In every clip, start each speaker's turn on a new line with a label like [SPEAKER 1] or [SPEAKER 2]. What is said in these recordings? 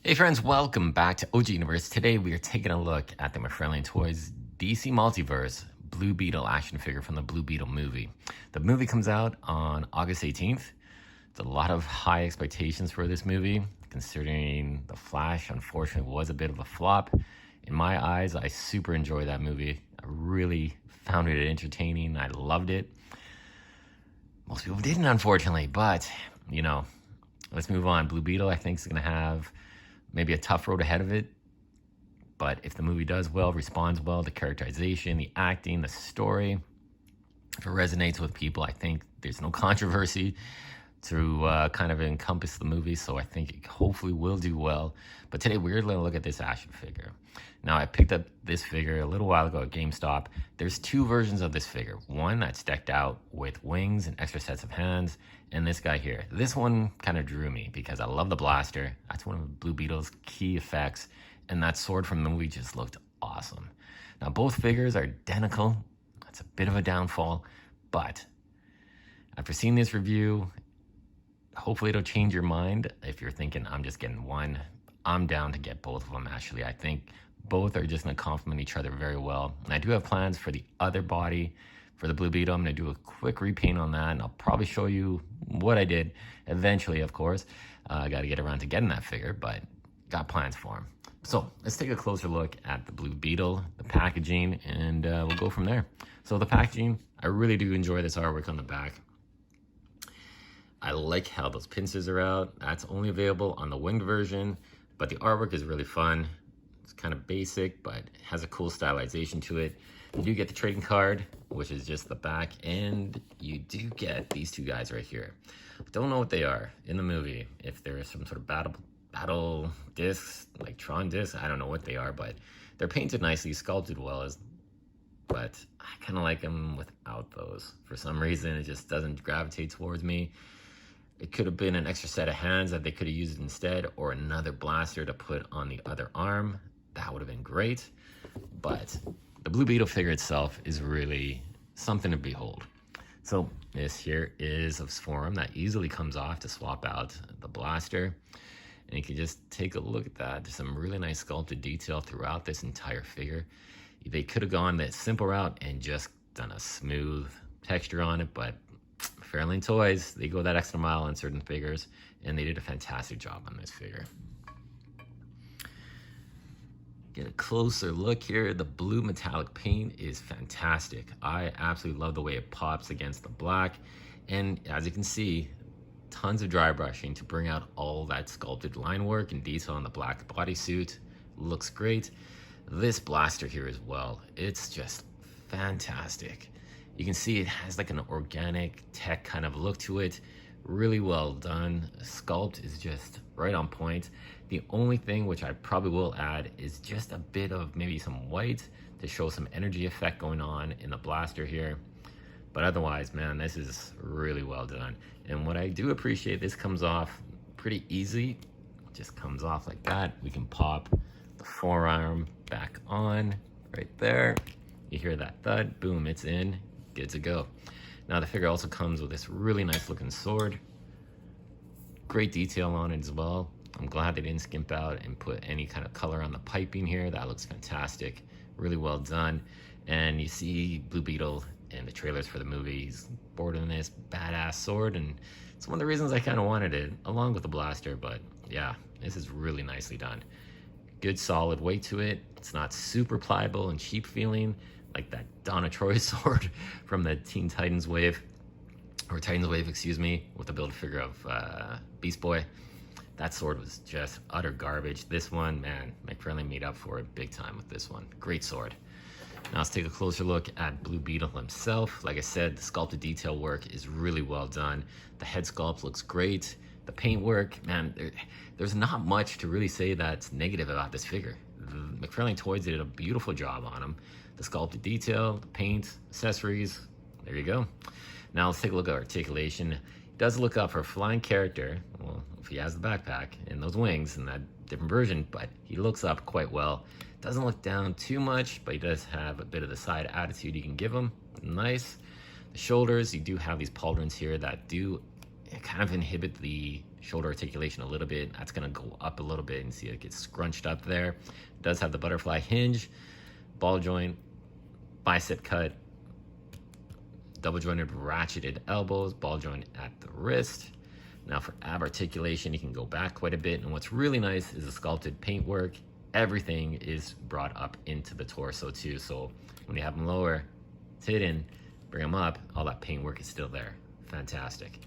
[SPEAKER 1] Hey friends, welcome back to OG Universe. Today we are taking a look at the Mcfarlane Toys DC Multiverse Blue Beetle action figure from the Blue Beetle movie. The movie comes out on August 18th. It's a lot of high expectations for this movie, considering The Flash, unfortunately, was a bit of a flop. In my eyes, I super enjoyed that movie. I really found it entertaining. I loved it. Most people didn't, unfortunately, but, let's move on. Blue Beetle, I think, is going to have maybe a tough road ahead of it, but if the movie does well, responds well, the characterization, the acting, the story, if it resonates with people, I think there's no controversy to kind of encompass the movie, so I think it hopefully will do well. But today we're going to look at this action figure. Now, I picked up this figure a little while ago at GameStop. There's two versions of this figure. One that's decked out with wings and extra sets of hands, and this guy here. This one kind of drew me because I love the blaster. That's one of Blue Beetle's key effects, and that sword from the movie just looked awesome. Now, both figures are identical. That's a bit of a downfall, but after seeing this review, hopefully it'll change your mind. If you're thinking, I'm just getting one, I'm down to get both of them, actually. I think both are just going to complement each other very well. And I do have plans for the other body, for the Blue Beetle. I'm going to do a quick repaint on that, and I'll probably show you what I did eventually, of course. I got to get around to getting that figure, but got plans for him. So let's take a closer look at the Blue Beetle, the packaging, and we'll go from there. So the packaging, I really do enjoy this artwork on the back. I like how those pincers are out. That's only available on the winged version, but the artwork is really fun. It's kind of basic, but it has a cool stylization to it. You do get the trading card, which is just the back, and you do get these two guys right here. Don't know what they are in the movie. If there is some sort of battle discs, like Tron discs, I don't know what they are, but they're painted nicely, sculpted well, but I kind of like them without those. For some reason, it just doesn't gravitate towards me. It could have been an extra set of hands that they could have used instead, or another blaster to put on the other arm. That would have been great. But the Blue Beetle figure itself is really something to behold. So this here is a forearm that easily comes off to swap out the blaster. And you can just take a look at that. There's some really nice sculpted detail throughout this entire figure. They could have gone that simple route and just done a smooth texture on it, but Mcfarlane Toys, they go that extra mile on certain figures, and they did a fantastic job on this figure. Get a closer look here. The blue metallic paint is fantastic. I absolutely love the way it pops against the black, and as you can see, tons of dry brushing to bring out all that sculpted line work and detail on the black bodysuit. Looks great. This blaster here as well, it's just fantastic. You can see it has like an organic tech kind of look to it. Really well done. The sculpt is just right on point. The only thing which I probably will add is just a bit of maybe some white to show some energy effect going on in the blaster here. But otherwise, man, this is really well done. And what I do appreciate, this comes off pretty easy. It just comes off like that. We can pop the forearm back on right there. You hear that thud, boom, it's in. Good to go. Now the figure also comes with this really nice looking sword. Great detail on it as well. I'm glad they didn't skimp out and put any kind of color on the piping here. That looks fantastic. Really well done. And you see Blue Beetle in the trailers for the movie. He's sporting this badass sword, and it's one of the reasons I kind of wanted it, along with the blaster. But yeah, this is really nicely done. Good solid weight to it. It's not super pliable and cheap feeling, like that Donna Troy sword from the Teen Titans wave, or Titans wave, excuse me, with the build-a-figure of Beast Boy. That sword was just utter garbage. This one, man, Mcfarlane made up for it big time with this one. Great sword. Now let's take a closer look at Blue Beetle himself. Like I said, the sculpted detail work is really well done. The head sculpt looks great. The paint work, man, there's not much to really say that's negative about this figure. The Mcfarlane Toys did a beautiful job on him. The sculpted detail, the paint, accessories, there you go. Now let's take a look at articulation. He does look up for a flying character, well, if he has the backpack and those wings in that different version, but he looks up quite well. Doesn't look down too much, but he does have a bit of the side attitude you can give him. Nice. The shoulders, you do have these pauldrons here that do kind of inhibit the shoulder articulation a little bit. That's gonna go up a little bit and see it gets scrunched up there. It does have the butterfly hinge, ball joint, bicep cut, double jointed ratcheted elbows, ball joint at the wrist. Now for ab articulation, you can go back quite a bit. And what's really nice is the sculpted paintwork. Everything is brought up into the torso too. So when you have them lower, it's hidden, bring them up, all that paintwork is still there. Fantastic.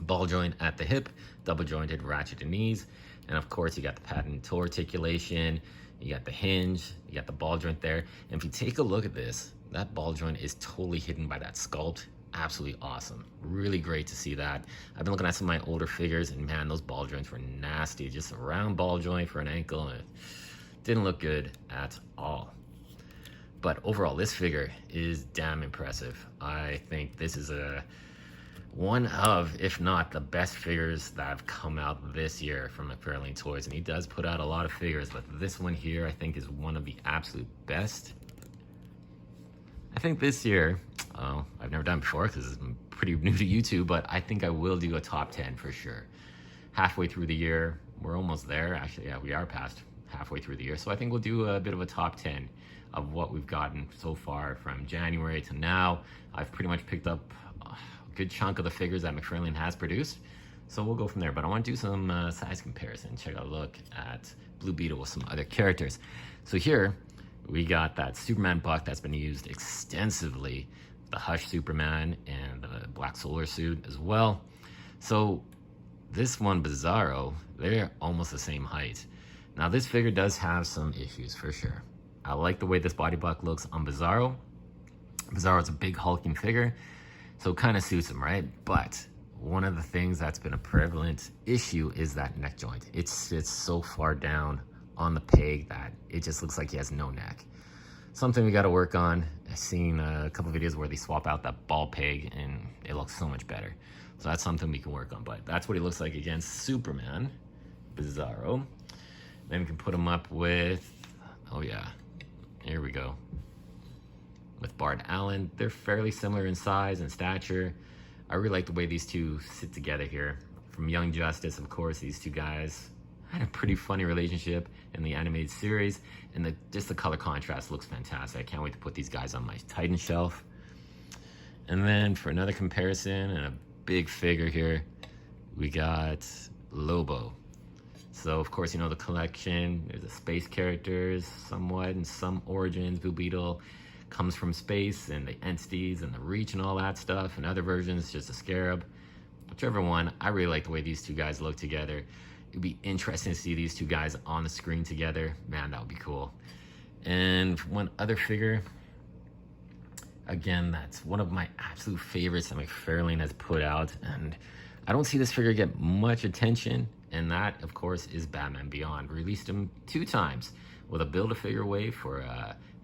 [SPEAKER 1] Ball joint at the hip, double jointed ratcheted knees. And of course you got the patent toe articulation, you got the hinge, you got the ball joint there. And if you take a look at this, that ball joint is totally hidden by that sculpt. Absolutely awesome. Really great to see that. I've been looking at some of my older figures and man, those ball joints were nasty. Just a round ball joint for an ankle and it didn't look good at all. But overall, this figure is damn impressive. I think this is one of, if not the best figures that have come out this year from Mcfarlane Toys. And he does put out a lot of figures, but this one here I think is one of the absolute best. I think this year, I've never done it before because I'm pretty new to YouTube, but I think I will do a top 10 for sure. Halfway through the year, we're almost there. Actually, yeah, we are past halfway through the year. So I think we'll do a bit of a top 10 of what we've gotten so far from January to now. I've pretty much picked up a good chunk of the figures that Mcfarlane has produced. So we'll go from there, but I want to do some size comparison. Check out a look at Blue Beetle with some other characters. So here, we got that Superman buck that's been used extensively, the Hush Superman and the Black Solar suit as well. So this one, Bizarro, they're almost the same height. Now this figure does have some issues for sure. I like the way this body buck looks on Bizarro. Bizarro's a big hulking figure, so it kind of suits him, right? But one of the things that's been a prevalent issue is that neck joint. It sits so far down on the peg that it just looks like he has no neck. Something we got to work on. I've seen a couple videos where they swap out that ball peg and it looks so much better. So that's something we can work on, but that's what he looks like against Superman, Bizarro. Then we can put him up with, oh yeah, here we go, with Bart Allen. They're fairly similar in size and stature. I really like the way these two sit together here. From Young Justice, of course, these two guys had a pretty funny relationship in the animated series, and just the color contrast looks fantastic. I can't wait to put these guys on my Titan shelf. And then for another comparison and a big figure here, we got Lobo. So of course, you know the collection, there's the space characters somewhat and some origins. Blue Beetle comes from space and the entities and the reach and all that stuff, and other versions just a scarab. Whichever one, I really like the way these two guys look together. It'd be interesting to see these two guys on the screen together. Man, that would be cool. And one other figure, again, that's one of my absolute favorites that Mcfarlane has put out, and I don't see this figure get much attention, and that, of course, is Batman Beyond. Released him 2 times with a Build-A-Figure wave for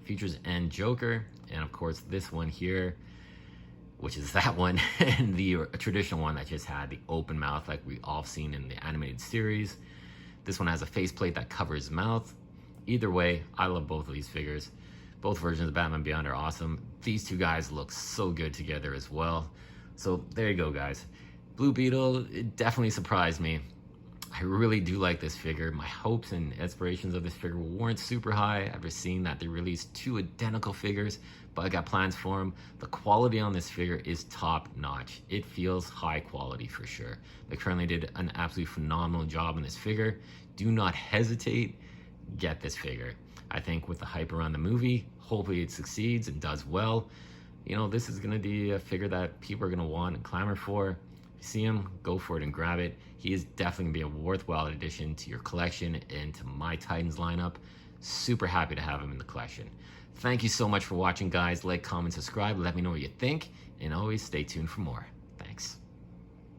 [SPEAKER 1] Futures End Joker, and of course this one here, which is that one, and the traditional one that just had the open mouth like we all seen in the animated series. This one has a faceplate that covers his mouth. Either way, I love both of these figures. Both versions of Batman Beyond are awesome. These two guys look so good together as well. So there you go, guys. Blue Beetle, it definitely surprised me. I really do like this figure. My hopes and aspirations of this figure weren't super high after seeing that they released 2 identical figures, but I got plans for them. The quality on this figure is top notch. It feels high quality for sure. Mcfarlane did an absolutely phenomenal job on this figure. Do not hesitate, get this figure. I think with the hype around the movie, hopefully it succeeds and does well. You know, this is gonna be a figure that people are gonna want and clamor for. If you see him, go for it and grab it. He is definitely gonna be a worthwhile addition to your collection and to my Titans lineup. Super happy to have him in the collection. Thank you so much for watching, guys. Like, comment, subscribe. Let me know what you think, and always stay tuned for more.